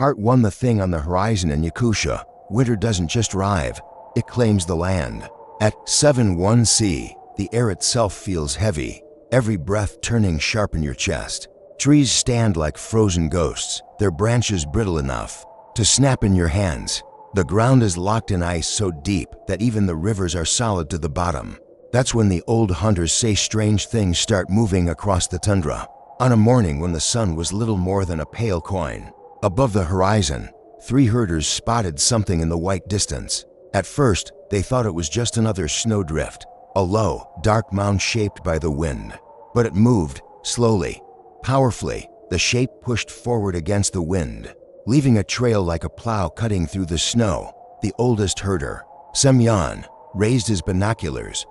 Part 1. The thing on the horizon in Yakutia. Winter doesn't just arrive, it claims the land. At 7-1C, the air itself feels heavy, every breath turning sharp in your chest. Trees stand like frozen ghosts, their branches brittle enough to snap in your hands. The ground is locked in ice so deep that even the rivers are solid to the bottom. That's when the old hunters say strange things start moving across the tundra. On a morning when the sun was little more than a pale coin, above the horizon, 3 herders spotted something in the white distance. At first, they thought it was just another snowdrift, a low, dark mound shaped by the wind. But it moved, slowly, powerfully. The shape pushed forward against the wind, leaving a trail like a plow cutting through the snow. The oldest herder, Semyon, raised his binoculars.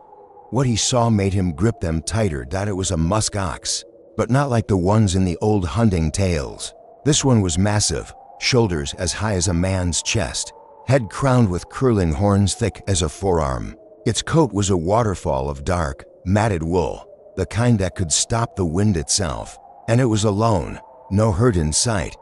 What he saw made him grip them tighter. That it was a musk ox, but not like the ones in the old hunting tales. This one was massive, shoulders as high as a man's chest, head crowned with curling horns thick as a forearm. Its coat was a waterfall of dark, matted wool, the kind that could stop the wind itself. And it was alone, no herd in sight.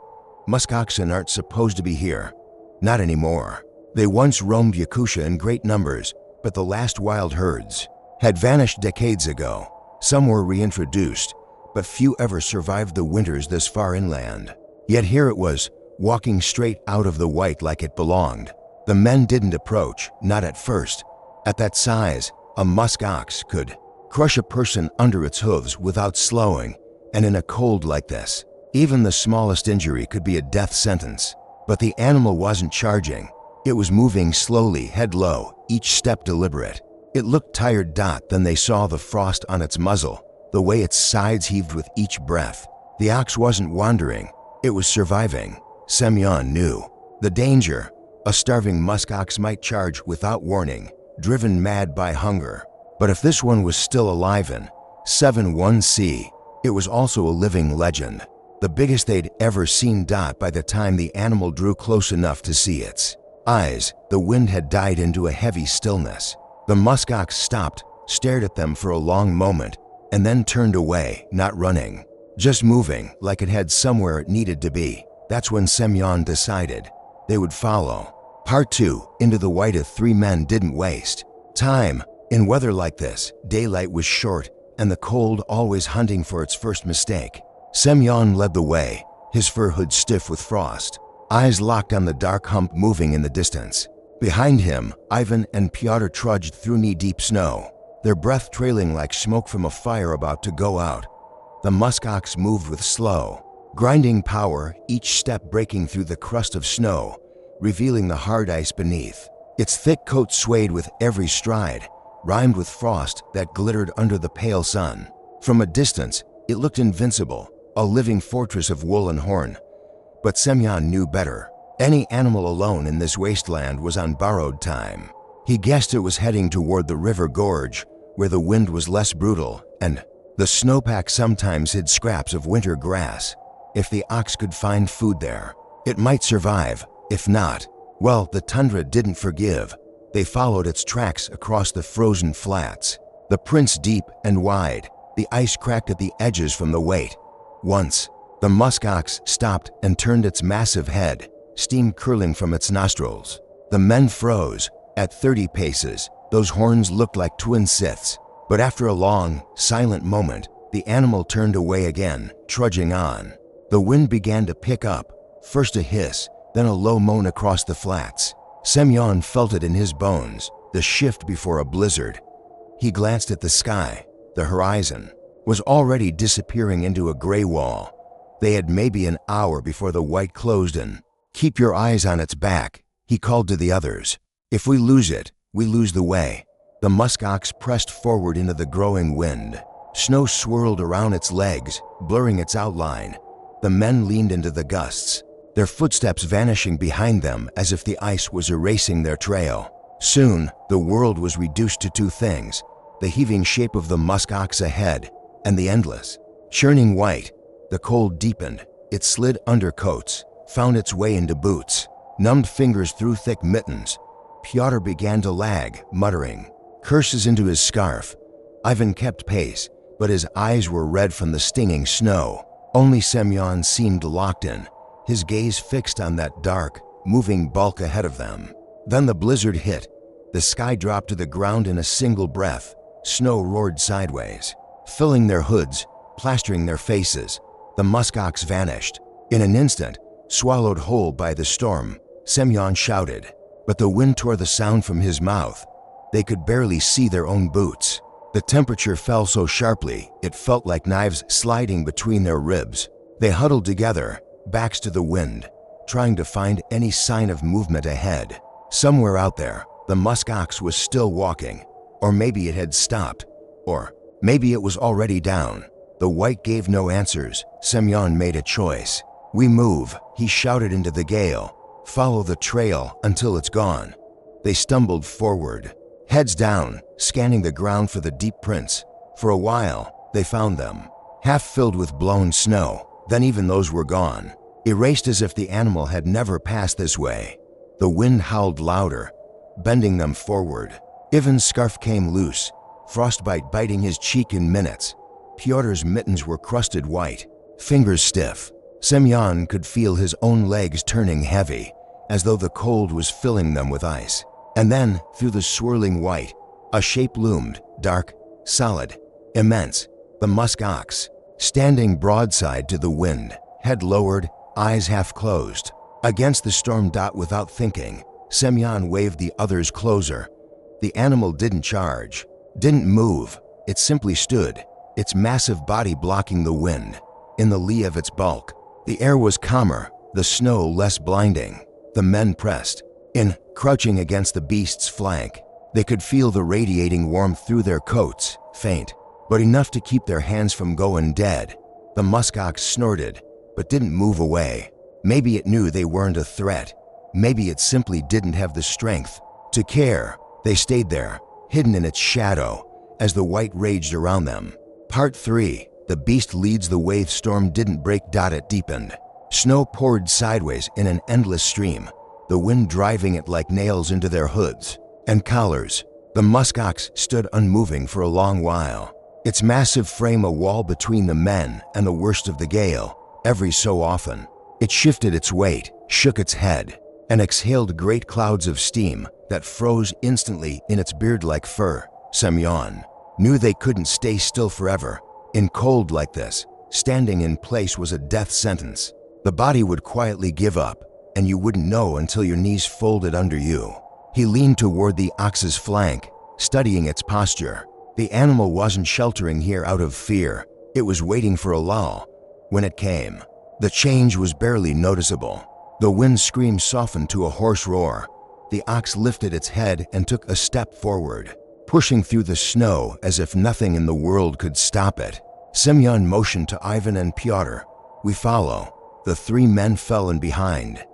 Musk oxen aren't supposed to be here. Not anymore. They once roamed Yakutia in great numbers, but the last wild herds had vanished decades ago. Some were reintroduced, but few ever survived the winters this far inland. Yet here it was, walking straight out of the white like it belonged. The men didn't approach, not at first. At that size, a musk ox could crush a person under its hooves without slowing, and in a cold like this, even the smallest injury could be a death sentence. But the animal wasn't charging. It was moving slowly, head low, each step deliberate. It looked tired. Then they saw the frost on its muzzle, the way its sides heaved with each breath. The ox wasn't wandering, it was surviving. Semyon knew the danger. A starving musk ox might charge without warning, driven mad by hunger. But if this one was still alive in 7-1C, it was also a living legend, the biggest they'd ever seen. By the time the animal drew close enough to see its eyes, the wind had died into a heavy stillness. The musk ox stopped, stared at them for a long moment, and then turned away, not running, just moving like it had somewhere it needed to be. That's when Semyon decided they would follow. Part 2. Into the white. 3 men didn't waste time. In weather like this, daylight was short, and the cold always hunting for its first mistake. Semyon led the way, his fur hood stiff with frost, eyes locked on the dark hump moving in the distance. Behind him, Ivan and Pyotr trudged through knee-deep snow, their breath trailing like smoke from a fire about to go out. The musk ox moved with slow, grinding power, each step breaking through the crust of snow, revealing the hard ice beneath. Its thick coat swayed with every stride, rimed with frost that glittered under the pale sun. From a distance, it looked invincible, a living fortress of wool and horn. But Semyon knew better. Any animal alone in this wasteland was on borrowed time. He guessed it was heading toward the river gorge, where the wind was less brutal, and the snowpack sometimes hid scraps of winter grass. If the ox could find food there, it might survive. If not, well, the tundra didn't forgive. They followed its tracks across the frozen flats, the prints deep and wide, the ice cracked at the edges from the weight. Once, the musk ox stopped and turned its massive head, steam curling from its nostrils. The men froze. At 30 paces, those horns looked like twin scythes. But after a long, silent moment, the animal turned away again, trudging on. The wind began to pick up, first a hiss, then a low moan across the flats. Semyon felt it in his bones, the shift before a blizzard. He glanced at the sky. The horizon was already disappearing into a gray wall. They had maybe an hour before the white closed in. "Keep your eyes on its back," he called to the others. "If we lose it, we lose the way." The musk ox pressed forward into the growing wind. Snow swirled around its legs, blurring its outline. The men leaned into the gusts, their footsteps vanishing behind them as if the ice was erasing their trail. Soon, the world was reduced to 2 things, the heaving shape of the musk ox ahead and the endless, churning white. The cold deepened. It slid under coats, found its way into boots, numbed fingers through thick mittens. Pyotr began to lag, muttering curses into his scarf. Ivan kept pace, but his eyes were red from the stinging snow. Only Semyon seemed locked in, his gaze fixed on that dark, moving bulk ahead of them. Then the blizzard hit. The sky dropped to the ground in a single breath. Snow roared sideways, filling their hoods, plastering their faces. The muskox vanished. In an instant, swallowed whole by the storm, Semyon shouted, but the wind tore the sound from his mouth. They could barely see their own boots. The temperature fell so sharply, it felt like knives sliding between their ribs. They huddled together, backs to the wind, trying to find any sign of movement ahead. Somewhere out there, the muskox was still walking, or maybe it had stopped, or maybe it was already down. The white gave no answers. Semyon made a choice. "We move," he shouted into the gale. "Follow the trail until it's gone." They stumbled forward, heads down, scanning the ground for the deep prints. For a while, they found them, half filled with blown snow. Then even those were gone, erased as if the animal had never passed this way. The wind howled louder, bending them forward. Ivan's scarf came loose, frostbite biting his cheek in minutes. Pyotr's mittens were crusted white, fingers stiff. Semyon could feel his own legs turning heavy, as though the cold was filling them with ice. And then, through the swirling white, a shape loomed, dark, solid, immense. The muskox, standing broadside to the wind, head lowered, eyes half closed. Against the storm dot without thinking, Semyon waved the others closer. The animal didn't charge, didn't move. It simply stood, its massive body blocking the wind. In the lee of its bulk, the air was calmer, the snow less blinding. The men pressed in, crouching against the beast's flank. They could feel the radiating warmth through their coats, faint, but enough to keep their hands from going dead. The muskox snorted, but didn't move away. Maybe it knew they weren't a threat. Maybe it simply didn't have the strength to care. They stayed there, hidden in its shadow, as the white raged around them. Part 3. The beast leads the wave. Storm didn't break. It deepened. Snow poured sideways in an endless stream, the wind driving it like nails into their hoods and collars. The muskox stood unmoving for a long while, its massive frame a wall between the men and the worst of the gale. Every so often, it shifted its weight, shook its head, and exhaled great clouds of steam that froze instantly in its beard-like fur. Semyon knew they couldn't stay still forever. In cold like this, standing in place was a death sentence. The body would quietly give up, and you wouldn't know until your knees folded under you. He leaned toward the ox's flank, studying its posture. The animal wasn't sheltering here out of fear. It was waiting for a lull. When it came, the change was barely noticeable. The wind scream softened to a hoarse roar. The ox lifted its head and took a step forward, pushing through the snow as if nothing in the world could stop it. Semyon motioned to Ivan and Pyotr. "We follow." The three men fell in behind.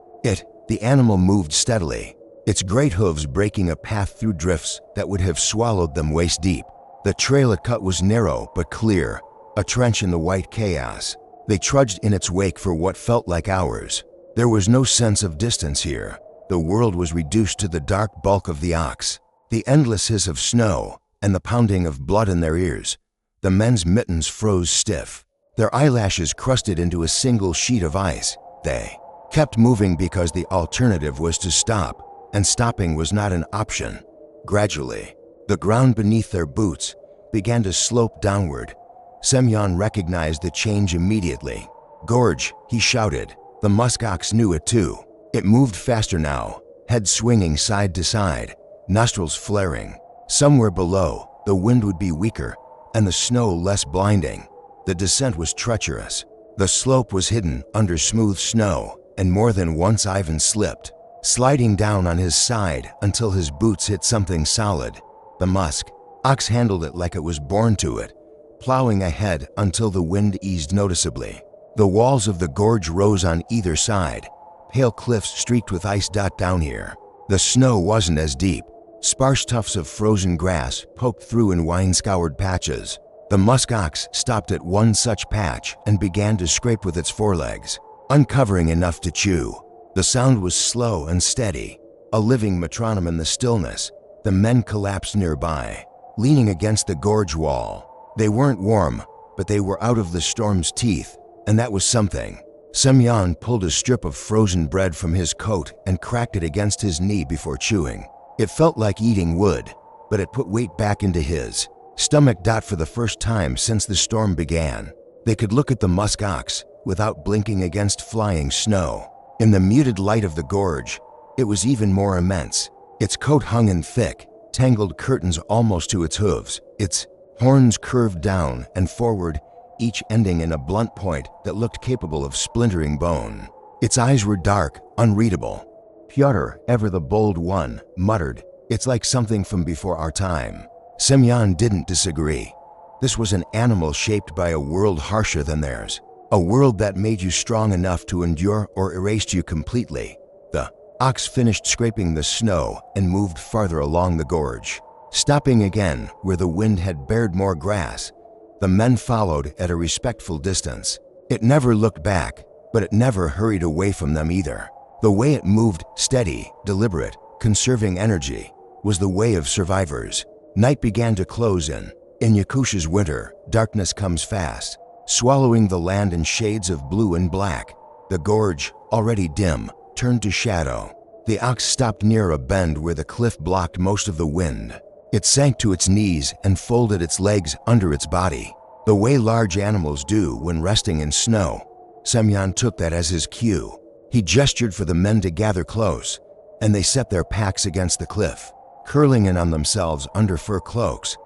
The animal moved steadily, its great hooves breaking a path through drifts that would have swallowed them waist deep. The trail it cut was narrow but clear, a trench in the white chaos. They trudged in its wake for what felt like hours. There was no sense of distance here. The world was reduced to the dark bulk of the ox, the endless hiss of snow, and the pounding of blood in their ears. The men's mittens froze stiff, their eyelashes crusted into a single sheet of ice. They kept moving because the alternative was to stop, and stopping was not an option. Gradually, the ground beneath their boots began to slope downward. Semyon recognized the change immediately. "Gorge," he shouted. The muskox knew it too. It moved faster now, head swinging side to side, nostrils flaring. Somewhere below, the wind would be weaker and the snow less blinding. The descent was treacherous. The slope was hidden under smooth snow, and more than once Ivan slipped, sliding down on his side until his boots hit something solid. The muskox handled it like it was born to it, plowing ahead until the wind eased noticeably. The walls of the gorge rose on either side, pale cliffs streaked with ice. Down here, the snow wasn't as deep. Sparse tufts of frozen grass poked through in wine-scoured patches. The muskox stopped at one such patch and began to scrape with its forelegs, uncovering enough to chew. The sound was slow and steady, a living metronome in the stillness. The men collapsed nearby, leaning against the gorge wall. They weren't warm, but they were out of the storm's teeth, and that was something. Semyon pulled a strip of frozen bread from his coat and cracked it against his knee before chewing. It felt like eating wood, but it put weight back into his stomach. For the first time since the storm began, they could look at the musk ox without blinking against flying snow. In the muted light of the gorge, it was even more immense. Its coat hung in thick, tangled curtains almost to its hooves. Its horns curved down and forward, each ending in a blunt point that looked capable of splintering bone. Its eyes were dark, unreadable. Pyotr, ever the bold one, muttered, "It's like something from before our time." Semyon didn't disagree. This was an animal shaped by a world harsher than theirs, a world that made you strong enough to endure or erased you completely. The ox finished scraping the snow and moved farther along the gorge, stopping again where the wind had bared more grass. The men followed at a respectful distance. It never looked back, but it never hurried away from them either. The way it moved, steady, deliberate, conserving energy, was the way of survivors. Night began to close in. In Yakutia's winter, darkness comes fast, swallowing the land in shades of blue and black. The gorge, already dim, turned to shadow. The ox stopped near a bend where the cliff blocked most of the wind. It sank to its knees and folded its legs under its body, the way large animals do when resting in snow. Semyon took that as his cue. He gestured for the men to gather close, and they set their packs against the cliff, curling in on themselves under fur cloaks.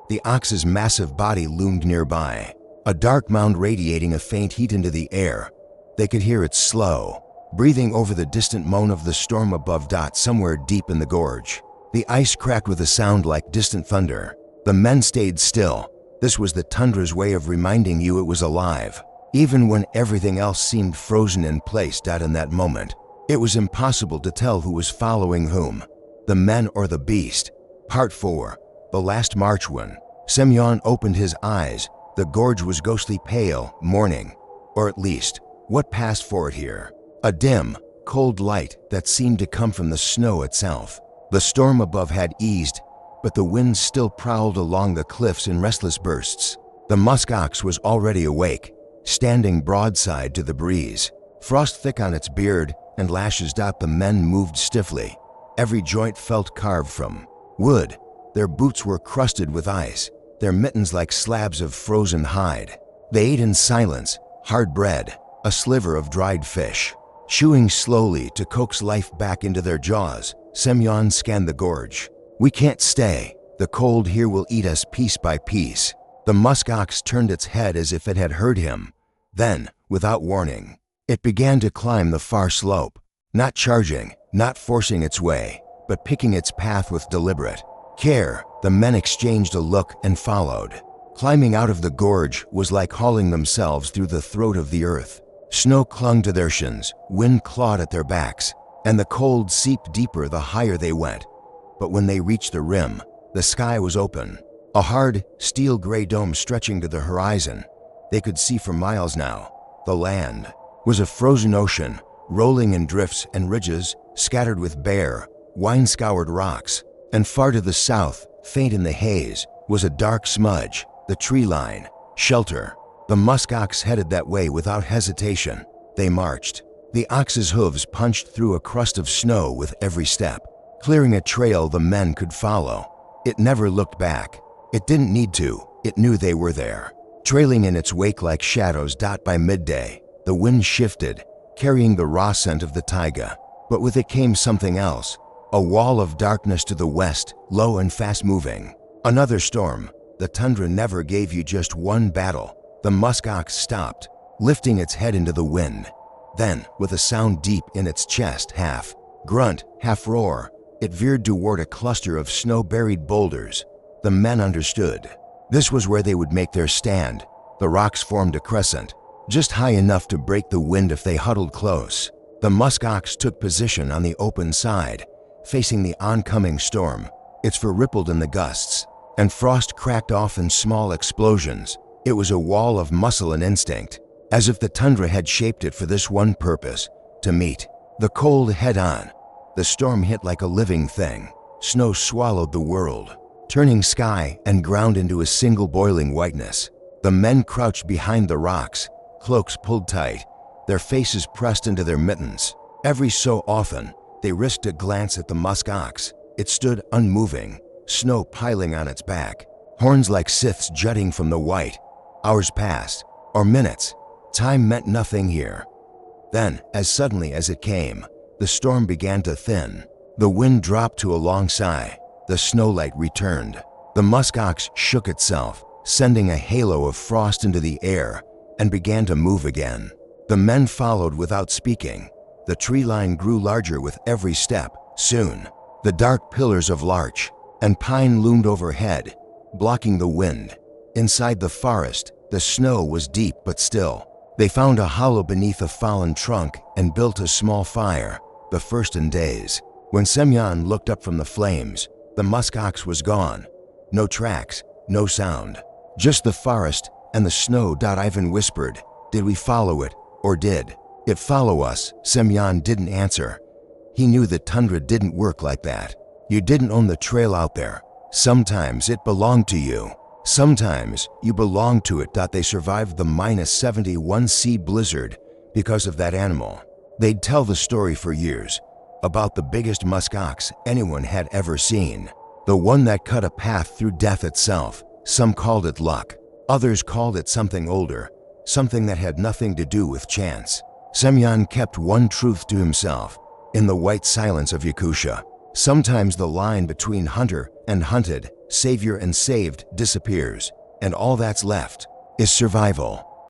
The ox's massive body loomed nearby, a dark mound radiating a faint heat into the air. They could hear its slow breathing over the distant moan of the storm above. Somewhere deep in the gorge, the ice cracked with a sound like distant thunder. The men stayed still. This was the tundra's way of reminding you it was alive, even when everything else seemed frozen in place. In that moment, it was impossible to tell who was following whom, the men or the beast. Part 4. The Last March. When Semyon opened his eyes, the gorge was ghostly pale, morning, or at least what passed for it here. A dim, cold light that seemed to come from the snow itself. The storm above had eased, but the wind still prowled along the cliffs in restless bursts. The musk ox was already awake, standing broadside to the breeze, frost thick on its beard and lashes. The men moved stiffly. Every joint felt carved from wood. Their boots were crusted with ice, their mittens like slabs of frozen hide. They ate in silence, hard bread, a sliver of dried fish, chewing slowly to coax life back into their jaws. Semyon scanned the gorge. "We can't stay. The cold here will eat us piece by piece." The musk ox turned its head as if it had heard him. Then, without warning, it began to climb the far slope, not charging, not forcing its way, but picking its path with deliberate care. The men exchanged a look and followed. Climbing out of the gorge was like hauling themselves through the throat of the earth. Snow clung to their shins, wind clawed at their backs, and the cold seeped deeper the higher they went. But when they reached the rim, the sky was open, a hard, steel-gray dome stretching to the horizon. They could see for miles now. The land was a frozen ocean, rolling in drifts and ridges, scattered with bare, wine-scoured rocks. And far to the south, faint in the haze, was a dark smudge, the tree line, shelter. The musk ox headed that way without hesitation. They marched. The ox's hooves punched through a crust of snow with every step, clearing a trail the men could follow. It never looked back. It didn't need to. It knew they were there, trailing in its wake like shadows. By midday, the wind shifted, carrying the raw scent of the taiga. But with it came something else, a wall of darkness to the west, low and fast-moving. Another storm. The tundra never gave you just one battle. The musk ox stopped, lifting its head into the wind. Then, with a sound deep in its chest, half grunt, half roar, it veered toward a cluster of snow-buried boulders. The men understood. This was where they would make their stand. The rocks formed a crescent, just high enough to break the wind if they huddled close. The musk ox took position on the open side, facing the oncoming storm. Its fur rippled in the gusts, and frost cracked off in small explosions. It was a wall of muscle and instinct, as if the tundra had shaped it for this one purpose, to meet the cold head-on. The storm hit like a living thing. Snow swallowed the world, turning sky and ground into a single boiling whiteness. The men crouched behind the rocks, cloaks pulled tight, their faces pressed into their mittens. Every so often, they risked a glance at the musk ox. It stood unmoving, snow piling on its back, horns like scythes jutting from the white. Hours passed, or minutes. Time meant nothing here. Then, as suddenly as it came, the storm began to thin. The wind dropped to a long sigh. The snowlight returned. The musk ox shook itself, sending a halo of frost into the air, and began to move again. The men followed without speaking. The tree line grew larger with every step. Soon, the dark pillars of larch and pine loomed overhead, blocking the wind. Inside the forest, the snow was deep but still. They found a hollow beneath a fallen trunk and built a small fire, the first in days. When Semyon looked up from the flames, the musk ox was gone. No tracks, no sound, just the forest and the snow. Ivan whispered, "Did we follow it, or did it follow us?" Semyon didn't answer. He knew that tundra didn't work like that. You didn't own the trail out there. Sometimes it belonged to you. Sometimes you belonged to it. They survived the -71°C blizzard because of that animal. They'd tell the story for years about the biggest musk ox anyone had ever seen, the one that cut a path through death itself. Some called it luck. Others called it something older, something that had nothing to do with chance. Semyon kept one truth to himself. In the white silence of Yakutia, sometimes the line between hunter and hunted, savior and saved, disappears, and all that's left is survival.